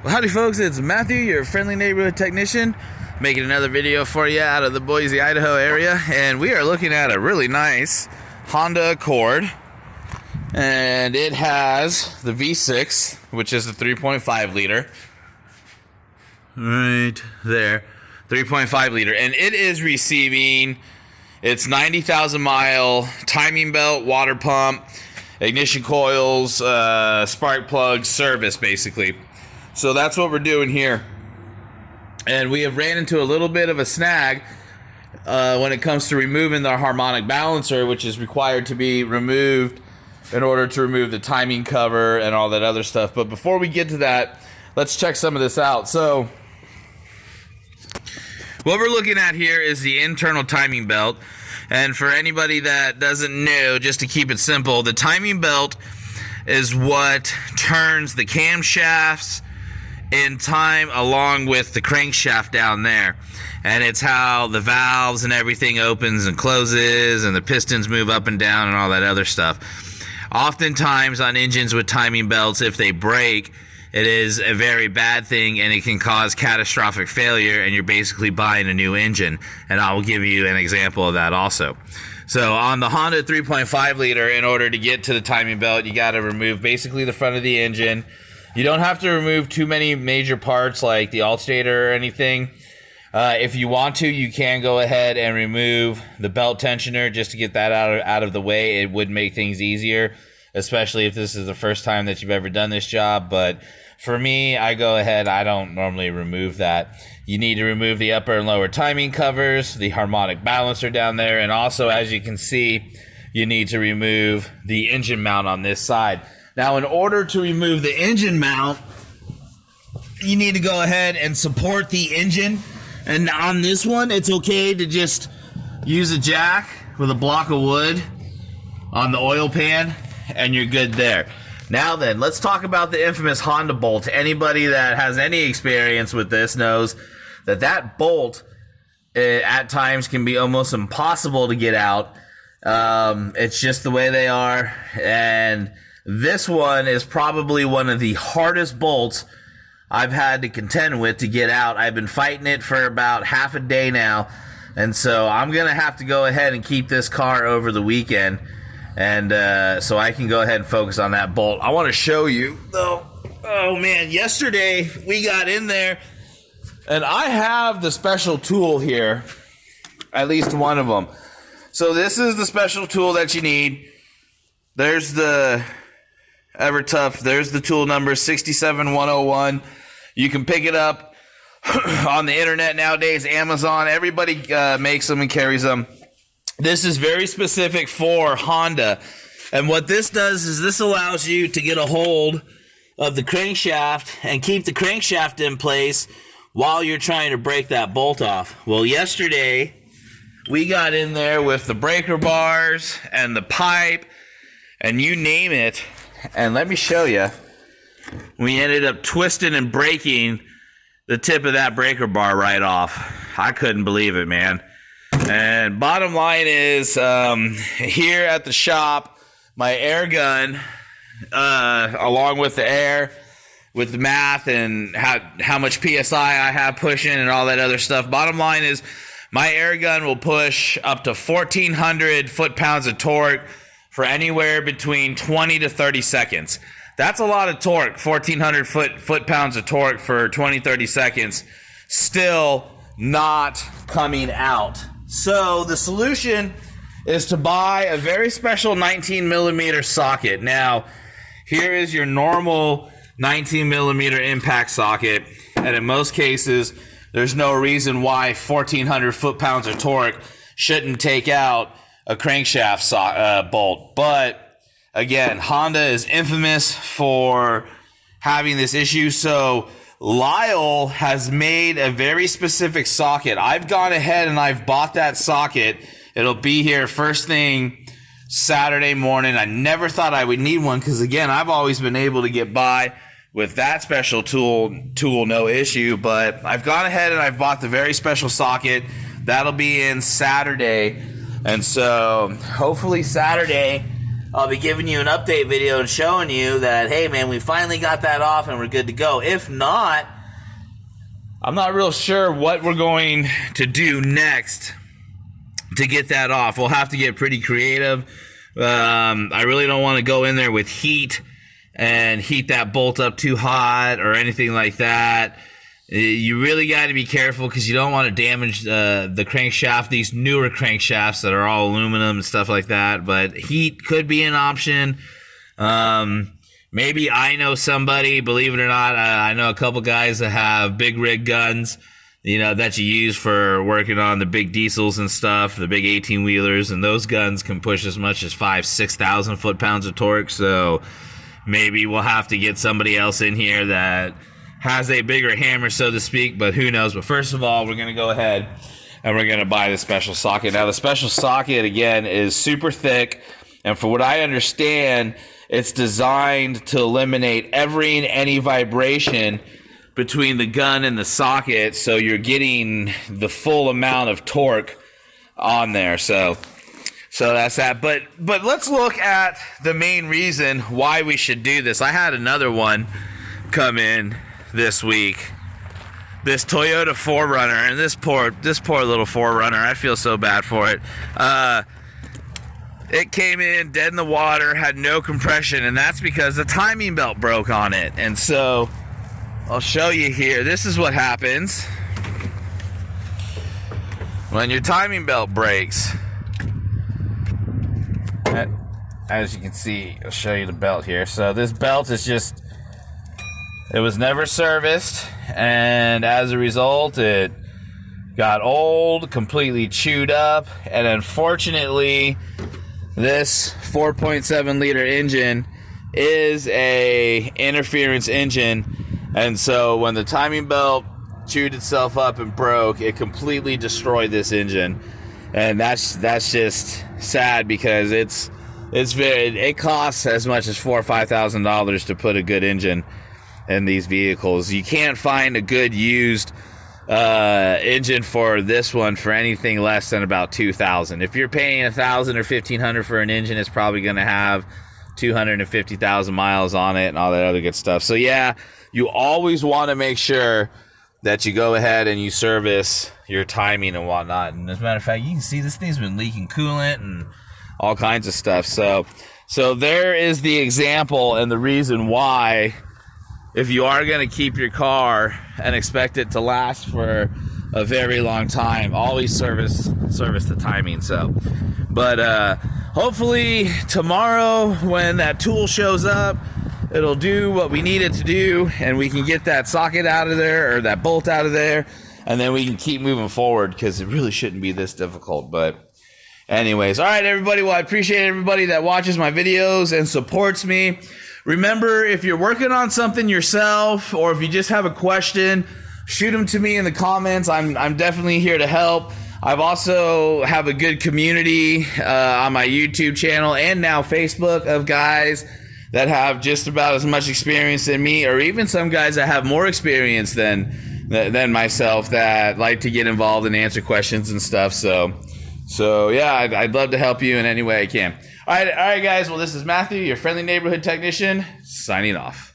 Well, howdy folks, it's Matthew, your friendly neighborhood technician, making another video for you out of the Boise, Idaho area, and we are looking at a really nice Honda Accord, and it has the V6, which is the 3.5 liter, right there, 3.5 liter, and it is receiving its 90,000 mile timing belt, water pump, ignition coils, spark plugs service, basically. So that's what we're doing here. And we have ran into a little bit of a snag when it comes to removing the harmonic balancer, which is required to be removed in order to remove the timing cover and all that other stuff. But before we get to that, let's check some of this out. So what we're looking at here is the internal timing belt. And for anybody that doesn't know, just to keep it simple, the timing belt is what turns the camshafts in time along with the crankshaft down there, and it's how the valves and everything opens and closes and the pistons move up and down and all that other stuff. Oftentimes on engines with timing belts, if they break, it is a very bad thing and it can cause catastrophic failure, and you're basically buying a new engine, and I will give you an example of that also. So on the Honda 3.5 liter, in order to get to the timing belt, you got to remove basically the front of the engine. You don't have to remove too many major parts like the alternator or anything. If you want to, you can go ahead and remove the belt tensioner just to get that out of the way. It would make things easier, especially if this is the first time that you've ever done this job. But for me, I go ahead, I don't normally remove that. You need to remove the upper and lower timing covers, the harmonic balancer down there, and also, as you can see, you need to remove the engine mount on this side. Now, in order to remove the engine mount, you need to go ahead and support the engine. And on this one, it's okay to just use a jack with a block of wood on the oil pan, and you're good there. Now then, let's talk about the infamous Honda bolt. Anybody that has any experience with this knows that that bolt at times can be almost impossible to get out. It's just the way they are, and this one is probably one of the hardest bolts I've had to contend with to get out. I've been fighting it for about half a day now, and so I'm going to have to go ahead and keep this car over the weekend, and so I can go ahead and focus on that bolt. I want to show you, though. Oh, man, yesterday we got in there, and I have the special tool here, at least one of them. So this is the special tool that you need. There's the EverTough. There's the tool number 67101. You can pick it up on the internet nowadays, Amazon. Everybody makes them and carries them. This is very specific for Honda. And what this does is this allows you to get a hold of the crankshaft and keep the crankshaft in place while you're trying to break that bolt off. Well, yesterday we got in there with the breaker bars and the pipe and you name it. And let me show you, we ended up twisting and breaking the tip of that breaker bar right off. I couldn't believe it, man. And bottom line is, here at the shop, my air gun, along with the air, with the math and how much PSI I have pushing and all that other stuff, bottom line is my air gun will push up to 1,400 foot-pounds of torque for anywhere between 20 to 30 seconds. That's a lot of torque, 1,400 foot-pounds of torque for 20, 30 seconds, still not coming out. So the solution is to buy a very special 19 millimeter socket. Now, here is your normal 19 millimeter impact socket, and in most cases, there's no reason why 1,400 foot-pounds of torque shouldn't take out a crankshaft bolt. But again, Honda is infamous for having this issue. So Lyle has made a very specific socket. I've gone ahead and I've bought that socket. It'll be here first thing Saturday morning. I never thought I would need one because, again, I've always been able to get by with that special tool no issue. But I've gone ahead and I've bought the very special socket. That'll be in Saturday. And so hopefully Saturday I'll be giving you an update video and showing you that, hey man, we finally got that off and we're good to go. If not, I'm not real sure what we're going to do next to get that off. We'll have to get pretty creative. I really don't want to go in there with heat and heat that bolt up too hot or anything like that. You really got to be careful because you don't want to damage the crankshaft, these newer crankshafts that are all aluminum and stuff like that. But heat could be an option. Maybe I know somebody, believe it or not, I know a couple guys that have big rig guns, you know, that you use for working on the big diesels and stuff, the big 18-wheelers, and those guns can push as much as 5,000-6,000 foot-pounds of torque. So maybe we'll have to get somebody else in here that has a bigger hammer, so to speak, but who knows. But first of all, we're going to go ahead and we're going to buy the special socket. Now, the special socket, again, is super thick, and for what I understand, it's designed to eliminate every and any vibration between the gun and the socket, so you're getting the full amount of torque on there. So that's that. But let's look at the main reason why we should do this. I had another one come in this week, this Toyota 4Runner, and this poor little 4Runner, I feel so bad for it. It came in dead in the water, had no compression, and that's because the timing belt broke on it. And so I'll show you here. This is what happens when your timing belt breaks. As you can see, I'll show you the belt here. So this belt is just, it was never serviced, and as a result, it got old, completely chewed up, and unfortunately, this 4.7 liter engine is a interference engine. And so when the timing belt chewed itself up and broke, it completely destroyed this engine. And that's just sad because it costs as much as $4,000 or $5,000 to put a good engine in these vehicles. You can't find a good used engine for this one for anything less than about $2,000. If you're paying $1,000 or $1,500 for an engine, it's probably going to have 250,000 miles on it and all that other good stuff. So yeah, you always want to make sure that you go ahead and you service your timing and whatnot. And as a matter of fact, you can see this thing's been leaking coolant and all kinds of stuff. So there is the example and the reason why, if you are going to keep your car and expect it to last for a very long time, always service the timing. So, but hopefully tomorrow when that tool shows up, it'll do what we need it to do, and we can get that socket out of there, or that bolt out of there, and then we can keep moving forward, because it really shouldn't be this difficult. But anyways, all right, everybody. Well, I appreciate everybody that watches my videos and supports me. Remember, if you're working on something yourself, or if you just have a question, shoot them to me in the comments. I'm definitely here to help. I've also have a good community on my YouTube channel and now Facebook of guys that have just about as much experience than me, or even some guys that have more experience than myself that like to get involved and answer questions and stuff. So yeah, I'd love to help you in any way I can. All right, guys. Well, this is Matthew, your friendly neighborhood technician, signing off.